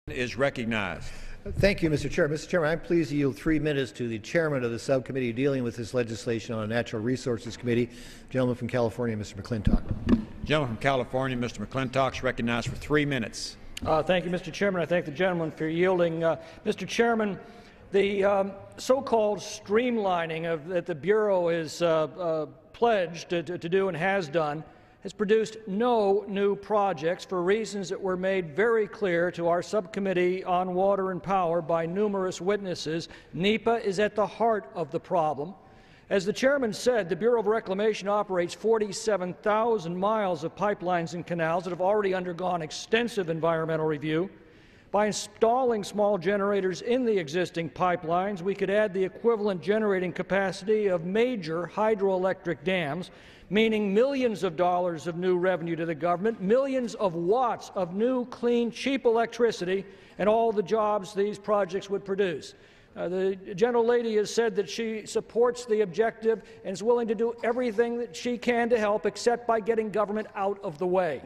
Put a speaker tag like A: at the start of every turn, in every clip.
A: Is recognized.
B: Thank you, Mr. Chair. Mr. Chairman, I'm pleased to yield 3 minutes to the chairman of the subcommittee dealing with this legislation on the Natural Resources Committee, gentleman from California, Mr. McClintock.
A: Gentleman from California, Mr. McClintock, is recognized for 3 minutes.
C: Thank you, Mr. Chairman. I thank the gentleman for yielding. Mr. Chairman, the so-called streamlining that the Bureau is pledged to do and has done has produced no new projects for reasons that were made very clear to our subcommittee on water and power by numerous witnesses. NEPA is at the heart of the problem. As the chairman said, the Bureau of Reclamation operates 47,000 miles of pipelines and canals that have already undergone extensive environmental review. By installing small generators in the existing pipelines, we could add the equivalent generating capacity of major hydroelectric dams, meaning millions of dollars of new revenue to the government, millions of watts of new, clean, cheap electricity, and all the jobs these projects would produce. The gentlelady has said that she supports the objective and is willing to do everything that she can to help, except by getting government out of the way.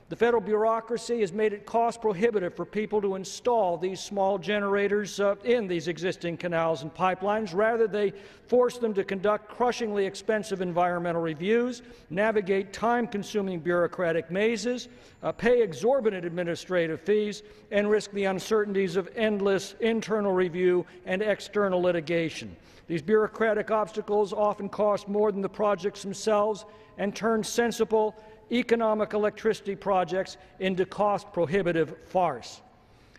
C: The federal bureaucracy has made it cost-prohibitive for people to install these small generators in these existing canals and pipelines. Rather, they force them to conduct crushingly expensive environmental reviews, navigate time-consuming bureaucratic mazes, pay exorbitant administrative fees, and risk the uncertainties of endless internal review and external litigation. These bureaucratic obstacles often cost more than the projects themselves and turn sensible economic electricity projects into cost-prohibitive farce.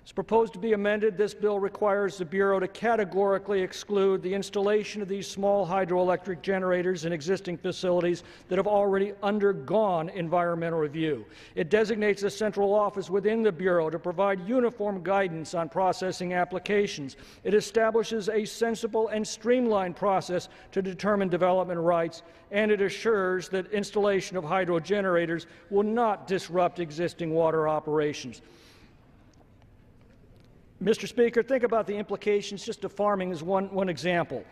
C: It's proposed to be amended. This bill requires the Bureau to categorically exclude the installation of these small hydroelectric generators in existing facilities that have already undergone environmental review. It designates a central office within the Bureau to provide uniform guidance on processing applications. It establishes a sensible and streamlined process to determine development rights, and it assures that installation of hydro generators will not disrupt existing water operations. Mr. Speaker, think about the implications just of farming as one example.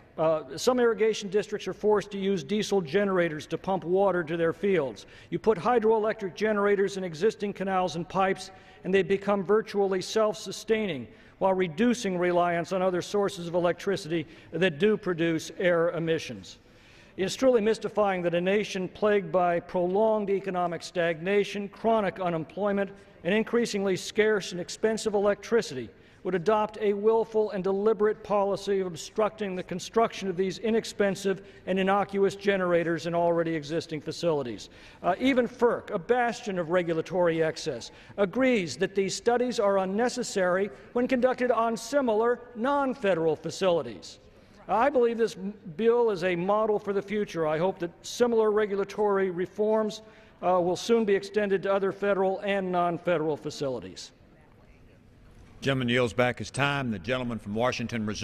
C: Some irrigation districts are forced to use diesel generators to pump water to their fields. You put hydroelectric generators in existing canals and pipes, and they become virtually self-sustaining while reducing reliance on other sources of electricity that do produce air emissions. It is truly mystifying that a nation plagued by prolonged economic stagnation, chronic unemployment, and increasingly scarce and expensive electricity would adopt a willful and deliberate policy of obstructing the construction of these inexpensive and innocuous generators in already existing facilities. Even FERC, a bastion of regulatory excess, agrees that these studies are unnecessary when conducted on similar non-federal facilities. I believe this bill is a model for the future. I hope that similar regulatory reforms will soon be extended to other federal and non-federal facilities.
A: The gentleman yields back his time. The gentleman from Washington reserves.